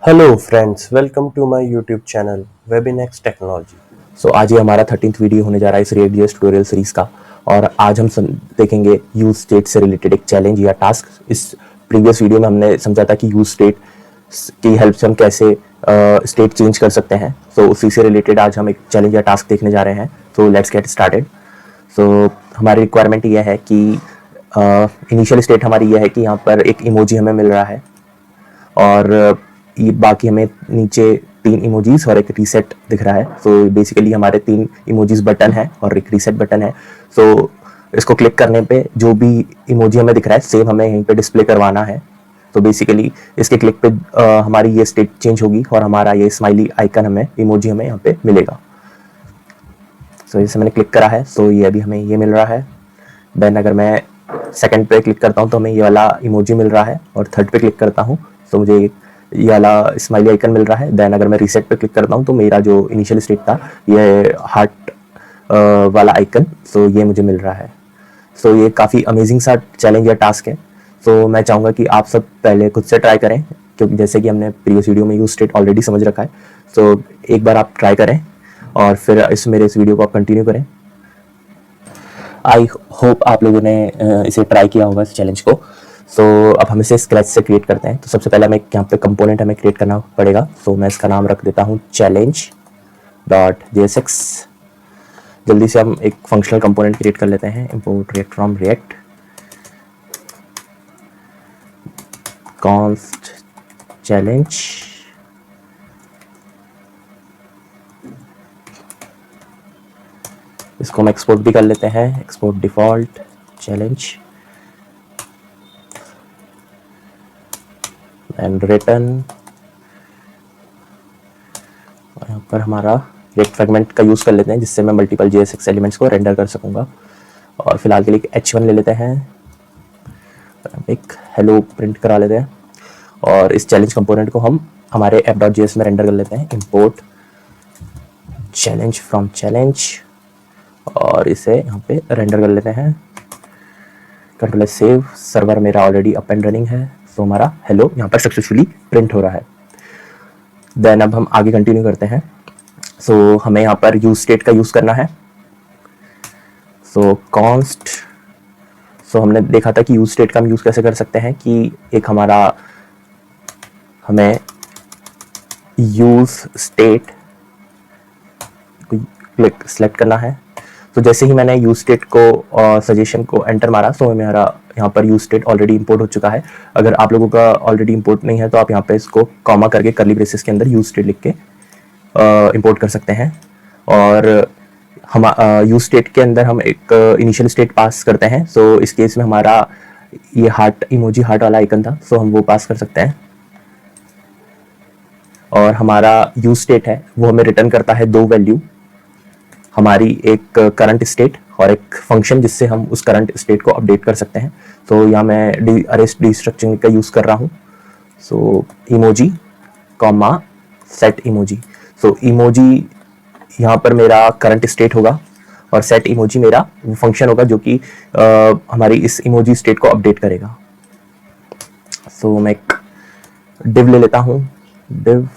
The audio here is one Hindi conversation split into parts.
Hello friends, welcome to my YouTube channel Webinex technology. आज ये हमारा 13th वीडियो होने जा रहा है इस React.js ट्यूटोरियल सीरीज का। और आज हम देखेंगे यूज स्टेट से रिलेटेड एक चैलेंज या टास्क। इस प्रीवियस वीडियो में हमने समझा था कि यूज स्टेट की हेल्प से हम कैसे स्टेट चेंज कर सकते हैं। उसी से रिलेटेड आज हम एक चैलेंज या टास्क देखने जा रहे हैं। Let's get started. हमारी रिक्वायरमेंट यह है कि इनिशियल स्टेट हमारी यह है कि यहाँ पर एक इमोजी हमें मिल रहा है और ये बाकी हमें नीचे 3 इमोजीज और एक रीसेट दिख रहा है। बेसिकली हमारे 3 इमोजीज बटन है और एक रीसेट बटन है। इसको क्लिक करने पे जो भी इमोजी हमें दिख रहा है सेम हमें यहीं पे डिस्प्ले करवाना है। बेसिकली इसके क्लिक पे हमारी ये स्टेट चेंज होगी और हमारा ये स्माइली आइकन हमें इमोजी हमें यहाँ पे मिलेगा। जैसे मैंने क्लिक करा है ये अभी हमें ये मिल रहा है। देन अगर मैं सेकंड पे क्लिक करता हूँ तो हमें ये वाला इमोजी मिल रहा है और थर्ड पे क्लिक करता हूँ तो मुझे ये वाला स्माइली आइकन मिल रहा है। देन अगर मैं रीसेट पे क्लिक करता हूँ तो मेरा जो इनिशियल स्टेट था ये हार्ट वाला आइकन ये मुझे मिल रहा है। ये काफ़ी अमेजिंग सा चैलेंज या टास्क है। मैं चाहूँगा कि आप सब पहले खुद से ट्राई करें, क्योंकि जैसे कि हमने प्रीवियस वीडियो में यूज स्टेट ऑलरेडी समझ रखा है। एक बार आप ट्राई करें और फिर इस वीडियो को आप कंटिन्यू करें। आई होप आप लोगों ने इसे ट्राई किया होगा इस चैलेंज को। अब हम इसे स्क्रैच से क्रिएट करते हैं। सबसे पहले हमें यहाँ पे कंपोनेंट हमें क्रिएट करना पड़ेगा। मैं इसका नाम रख देता हूँ चैलेंज डॉट JSX। जल्दी से हम एक फंक्शनल कंपोनेंट क्रिएट कर लेते हैं। Import react from react const challenge. इसको हम एक्सपोर्ट भी कर लेते हैं, export default challenge and return. यहाँ पर हमारा रिएक्ट फ्रेगमेंट का यूज़ कर लेते हैं जिससे मैं मल्टीपल JSX एलिमेंट्स को रेंडर कर सकूँगा। और फिलहाल के लिए H1 ले लेते हैं, एक हेलो प्रिंट करा लेते हैं और इस चैलेंज कंपोनेंट को हम हमारे app.js में रेंडर कर लेते हैं। इंपोर्ट चैलेंज फ्रॉम चैलेंज और इसे यहाँ पे रेंडर कर लेते हैं। Control save. सर्वर मेरा ऑलरेडी अप एंड रनिंग है, हमारा हेलो यहाँ पर सक्सेसफुली प्रिंट हो रहा है। देन अब हम आगे कंटिन्यू करते हैं। हमें यहाँ पर यूज स्टेट का यूज़ करना है। कॉन्स्ट हमने देखा था कि यूज स्टेट का हम यूज़ कैसे कर सकते हैं कि एक हमारा हमें यूज स्टेट क्लिक सेलेक्ट करना है। जैसे ही मैंने यूज स्टेट को सजेशन को एंटर मारा मेरा यहाँ पर यूज स्टेट ऑलरेडी इंपोर्ट हो चुका है। अगर आप लोगों का ऑलरेडी इंपोर्ट नहीं है तो आप यहाँ पे इसको कॉमा करके कर्ली ब्रेसेस के अंदर यूज स्टेट लिख के इंपोर्ट कर सकते हैं। और हम यूज स्टेट के अंदर हम एक इनिशियल स्टेट पास करते हैं। इस केस में हमारा ये हार्ट इमोजी हार्ट वाला आइकन था, हम वो पास कर सकते हैं। और हमारा यूज स्टेट है वो हमें रिटर्न करता है 2 वैल्यू, हमारी एक करंट स्टेट और एक फंक्शन जिससे हम उस करंट स्टेट को अपडेट कर सकते हैं। यहाँ मैं अरेस्ट डिस्ट्रक्चरिंग का यूज़ कर रहा हूँ। Emoji comma set emoji. Emoji यहाँ पर मेरा करंट स्टेट होगा और सेट इमोजी मेरा फंक्शन होगा जो कि हमारी इस इमोजी स्टेट को अपडेट करेगा। मैं एक डिव ले लेता हूँ, डिव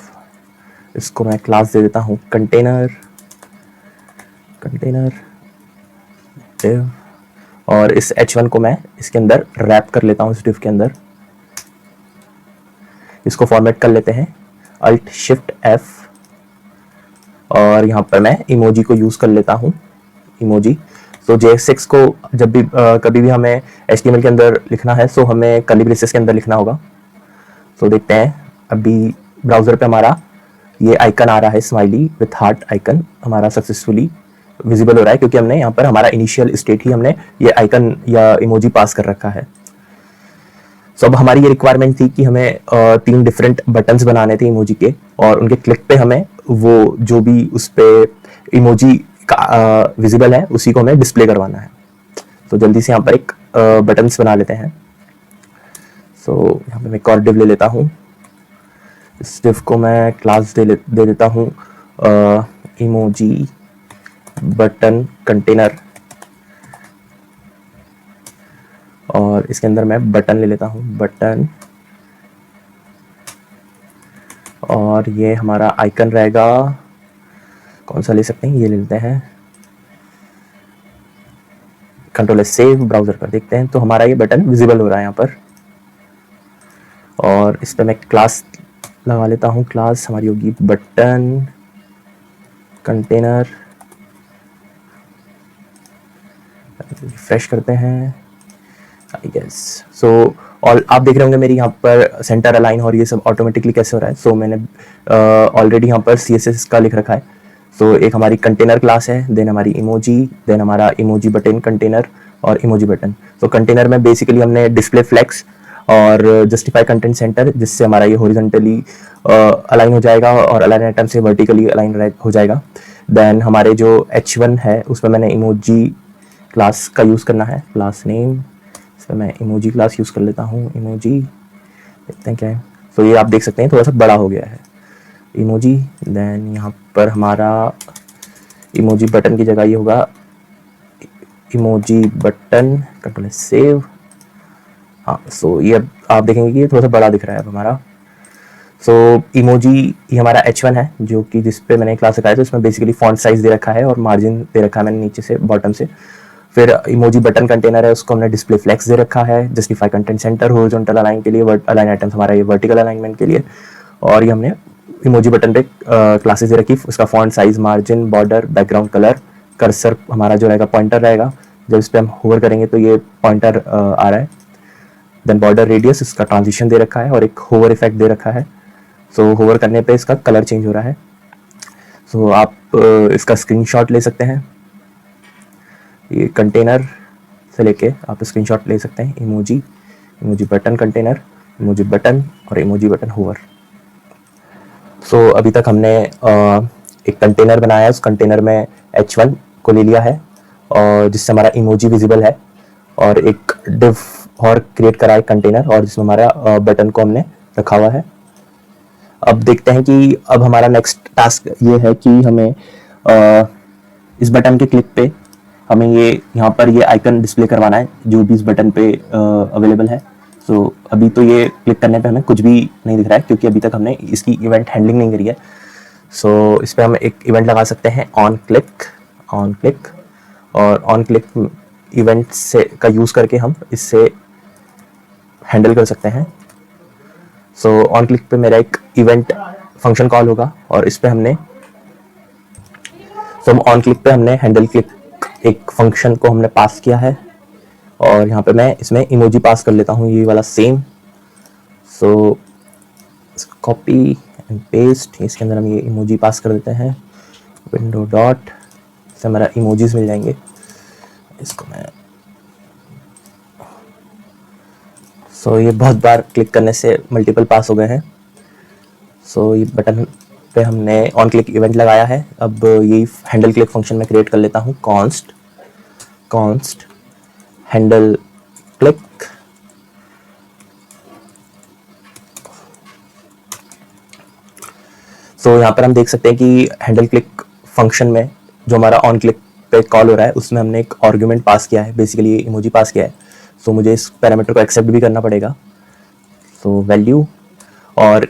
इसको मैं क्लास दे देता हूँ कंटेनर डिव और इस H1 को मैं इसके अंदर रैप कर लेता हूँ इस डिव के अंदर। इसको फॉर्मेट कर लेते हैं Alt Shift F और यहाँ पर मैं इमोजी को यूज़ कर लेता हूँ इमोजी। JSX को जब भी कभी भी हमें HTML के अंदर लिखना है हमें कर्ली ब्रेसेस के अंदर लिखना होगा। देखते हैं अभी ब्राउज़र पे हमारा ये आइकन आ रहा है स्माइली विथ हार्ट आइकन हमारा सक्सेसफुली विजिबल हो रहा है, क्योंकि हमने यहाँ पर हमारा इनिशियल स्टेट ही हमने ये आइकन या इमोजी पास कर रखा है। अब हमारी ये रिक्वायरमेंट थी कि हमें 3 डिफरेंट बटन्स बनाने थे इमोजी के और उनके क्लिक पे हमें वो जो भी उस पे इमोजी का विजिबल है उसी को हमें डिस्प्ले करवाना है। जल्दी से यहाँ पर एक बटन्स बना लेते हैं। यहाँ पे मैं एक और डिव ले लेता हूँ। इस डिव को मैं क्लास दे देता हूँ इमोजी बटन कंटेनर और इसके अंदर मैं बटन ले लेता हूँ बटन और ये हमारा आइकन रहेगा, कौन सा ले सकते हैं, ये ले लेते हैं, कंट्रोल एस सेव, ब्राउजर पर देखते हैं तो हमारा ये बटन विजिबल हो रहा है यहाँ पर। और इस पर मैं क्लास लगा लेता हूँ, क्लास हमारी होगी बटन कंटेनर। रिफ्रेश करते हैं, आई गेस सो। और आप देख रहे होंगे मेरी यहाँ पर सेंटर अलाइन और ये सब ऑटोमेटिकली कैसे हो रहा है। सो मैंने ऑलरेडी यहाँ पर CSS का लिख रखा है। सो एक हमारी कंटेनर क्लास है, देन हमारी इमोजी, देन हमारा इमोजी बटन कंटेनर और इमोजी बटन। तो कंटेनर में बेसिकली हमने डिस्प्ले फ्लेक्स और जस्टिफाई कंटेंट सेंटर, जिससे हमारा ये हॉरिजॉन्टली अलाइन हो जाएगा और अलाइन आइटम से वर्टिकली अलाइन हो जाएगा। देन हमारे जो H1 है उसमें मैंने इमोजी क्लास का यूज़ करना है, क्लास नेम, इसमें मैं इमोजी क्लास यूज़ कर लेता हूँ, इमोजी, देखते हैं क्या है। तो ये आप देख सकते हैं थोड़ा सा बड़ा हो गया है इमोजी। देन यहाँ पर हमारा इमोजी बटन की जगह ये होगा इमोजी बटन, कंट्रोल सेव। हाँ, सो ये अब आप देखेंगे कि ये थोड़ा सा बड़ा दिख रहा है अब हमारा। सो इमोजी ये हमारा H1 है, जो कि जिस पे मैंने क्लास लगाया था उसमें बेसिकली फॉन्ट साइज दे रखा है और मार्जिन दे रखा है मैंने नीचे से बॉटम से। फिर इमोजी बटन कंटेनर है, उसको हमने डिस्प्ले फ्लेक्स दे रखा है, justify content centre horizontal align के लिए, अलाइन आइटम्स हमारा ये वर्टिकल अलाइनमेंट के लिए। और ये हमने इमोजी बटन पे क्लासेस दे रखी, उसका font size, margin, border, background colour, cursor हमारा जो रहेगा पॉइंटर रहेगा, जब इस पर हम होवर करेंगे तो ये पॉइंटर आ रहा है। देन बॉर्डर रेडियस, इसका ट्रांजिशन दे रखा है और एक होवर इफेक्ट दे रखा है। सो होवर करने पे इसका कलर चेंज हो रहा है। सो आप इसका स्क्रीनशॉट ले सकते हैं, ये कंटेनर से लेके आप स्क्रीनशॉट ले सकते हैं, emoji, emoji button container, emoji button और इमोजी बटन होवर। सो अभी तक हमने एक कंटेनर बनाया है, उस कंटेनर में H1 को ले लिया है और जिससे हमारा इमोजी विजिबल है, और एक डिव और क्रिएट करा है कंटेनर और जिसमें हमारा बटन को हमने रखा हुआ है। अब देखते हैं कि अब हमारा नेक्स्ट टास्क ये है कि हमें इस बटन के क्लिक पे हमें ये यहाँ पर ये आइकन डिस्प्ले करवाना है जो भी इस बटन पे अवेलेबल है। सो अभी तो ये क्लिक करने पे हमें कुछ भी नहीं दिख रहा है क्योंकि अभी तक हमने इसकी इवेंट हैंडलिंग नहीं करी है। सो इस पर हम एक इवेंट लगा सकते हैं ऑन क्लिक, ऑन क्लिक, और ऑन क्लिक इवेंट से का यूज़ करके हम इससे हैंडल कर सकते हैं। सो ऑन क्लिक पे मेरा एक इवेंट फंक्शन कॉल होगा और इस पे हमने ऑन क्लिक पे हमने हैंडल क्लिक एक फंक्शन को हमने पास किया है और यहाँ पे मैं इसमें इमोजी पास कर लेता हूँ, ये वाला same. So copy and paste, इसके अंदर हम ये इमोजी पास कर देते हैं, विंडो डॉट, इससे हमारा इमोजीज मिल जाएंगे। इसको मैं ये बहुत बार क्लिक करने से मल्टीपल पास हो गए हैं। ये बटन पे हमने ऑन क्लिक इवेंट लगाया है। अब यही हैंडल क्लिक फंक्शन में क्रिएट कर लेता हूँ, कॉन्स्ट हैंडल क्लिक, यहाँ पर हम देख सकते हैं कि हैंडल क्लिक फंक्शन में जो हमारा ऑन क्लिक पे कॉल हो रहा है उसमें हमने एक आर्गुमेंट पास किया है, बेसिकली इमोजी पास किया है। मुझे इस पैरामीटर को एक्सेप्ट भी करना पड़ेगा। वैल्यू, और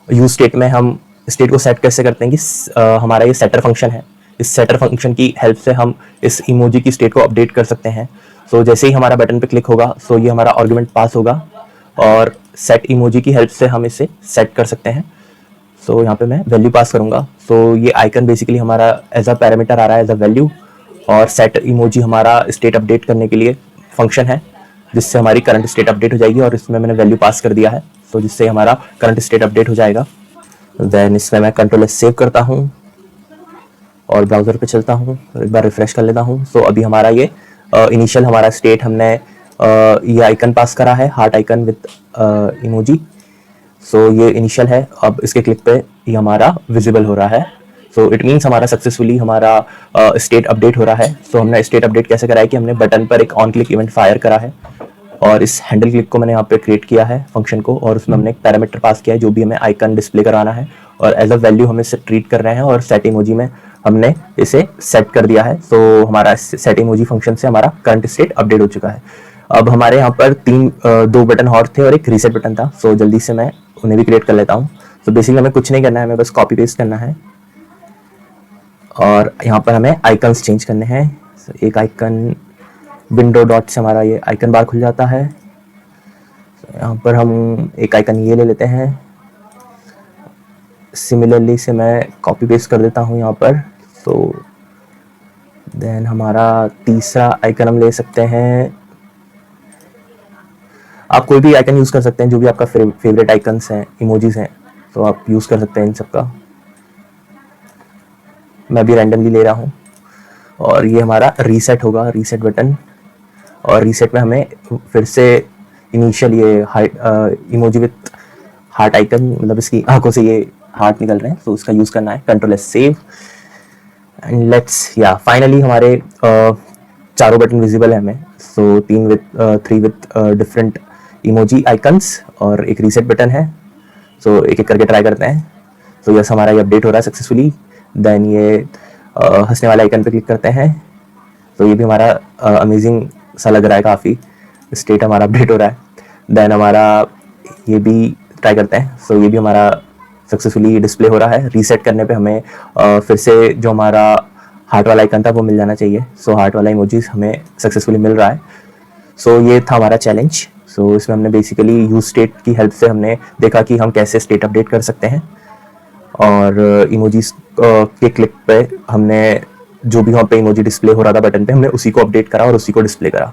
यूज स्टेट में हम स्टेट को सेट कैसे करते हैं कि हमारा ये सेटर फंक्शन है, इस सेटर फंक्शन की हेल्प से हम इस इमोजी की स्टेट को अपडेट कर सकते हैं। जैसे ही हमारा बटन पे क्लिक होगा ये हमारा आर्गुमेंट पास होगा और सेट इमोजी की हेल्प से हम इसे सेट कर सकते हैं। यहाँ पे मैं वैल्यू पास करूंगा। ये आइकन बेसिकली हमारा एज अ पैरामीटर आ रहा है, एज अ वैल्यू, और सेट इमोजी हमारा स्टेट अपडेट करने के लिए फंक्शन है जिससे हमारी करंट स्टेट अपडेट हो जाएगी और इसमें मैंने वैल्यू पास कर दिया है, जिससे हमारा करंट स्टेट अपडेट हो जाएगा। देन इसमें मैं कंट्रोल एस सेव करता हूँ और ब्राउजर पे चलता हूँ, एक बार रिफ्रेश कर लेता हूँ। अभी हमारा ये इनिशियल हमारा स्टेट हमने ये आइकन पास करा है, हार्ट आइकन विद इमोजी। ये इनिशियल है। अब इसके क्लिक पे ये हमारा विजिबल हो रहा है। इट मीन्स हमारा सक्सेसफुली हमारा स्टेट अपडेट हो रहा है। हमने स्टेट अपडेट कैसे करा है कि हमने बटन पर एक ऑन क्लिक इवेंट फायर करा है और इस हैंडल क्लिक को मैंने यहाँ पे क्रिएट किया है फंक्शन को, और उसमें हमने एक पैरामीटर पास किया है जो भी हमें आइकन डिस्प्ले कराना है और एज अ वैल्यू हम इसे ट्रीट कर रहे हैं और सेट इमोजी में हमने इसे सेट कर दिया है। हमारा सेट इमोजी फंक्शन से हमारा करंट स्टेट अपडेट हो चुका है। अब हमारे यहाँ पर दो बटन और थे और एक रीसेट बटन था। जल्दी से मैं उन्हें भी क्रिएट कर लेता हूँ। तो बेसिकली हमें कुछ नहीं करना है, हमें बस कॉपी पेस्ट करना है और यहाँ पर हमें आइकन्स चेंज करने हैं। एक आइकन विंडो डॉट से हमारा ये आइकन बार खुल जाता है। यहाँ पर हम एक आइकन ये ले लेते हैं। सिमिलरली से मैं कॉपी पेस्ट कर देता हूँ यहाँ पर। तो देन हमारा तीसरा आइकन हम ले सकते हैं। आप कोई भी आइकन यूज़ कर सकते हैं, जो भी आपका फेवरेट आइकन्स हैं, इमोजीज हैं, तो आप यूज़ कर सकते हैं इन सबका। मैं भी रैंडमली ले रहा हूँ। और ये हमारा रीसेट होगा, रीसेट बटन। और रीसेट में हमें फिर से इनिशियल ये इमोजी विथ हार्ट आइकन, मतलब इसकी आंखों से ये हार्ट निकल रहे हैं, तो उसका यूज़ करना है। Control S save and let's या फाइनली हमारे चारों बटन विजिबल है हमें। सो 3 विथ डिफरेंट इमोजी आइकन्स और एक रीसेट बटन है। सो एक एक करके ट्राई करते हैं। तो यस, हमारा ये अपडेट हो रहा है सक्सेसफुली। देन ये हंसने वाले आइकन पे क्लिक करते हैं। तो ये भी हमारा अमेजिंग सा लग रहा है, काफ़ी स्टेट हमारा अपडेट हो रहा है। देन हमारा ये भी ट्राई करते हैं। सो ये भी हमारा सक्सेसफुली डिस्प्ले हो रहा है। रीसेट करने पे हमें फिर से जो हमारा हार्ट वाला आइकन था वो मिल जाना चाहिए। सो हार्ट वाला इमोजीज हमें सक्सेसफुली मिल रहा है। सो ये था हमारा चैलेंज। सो इसमें हमने बेसिकली यूज स्टेट की हेल्प से हमने देखा कि हम कैसे स्टेट अपडेट कर सकते हैं। और इमोजीज के क्लिक पे हमने जो भी वहाँ पे इमोजी डिस्प्ले हो रहा था बटन पे, हमने उसी को अपडेट करा और उसी को डिस्प्ले करा।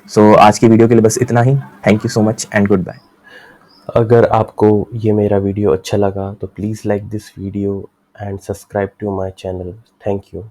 सो आज की वीडियो के लिए बस इतना ही। Thank you so much and good bye. अगर आपको ये मेरा वीडियो अच्छा लगा तो please like this video and subscribe to my channel. Thank you.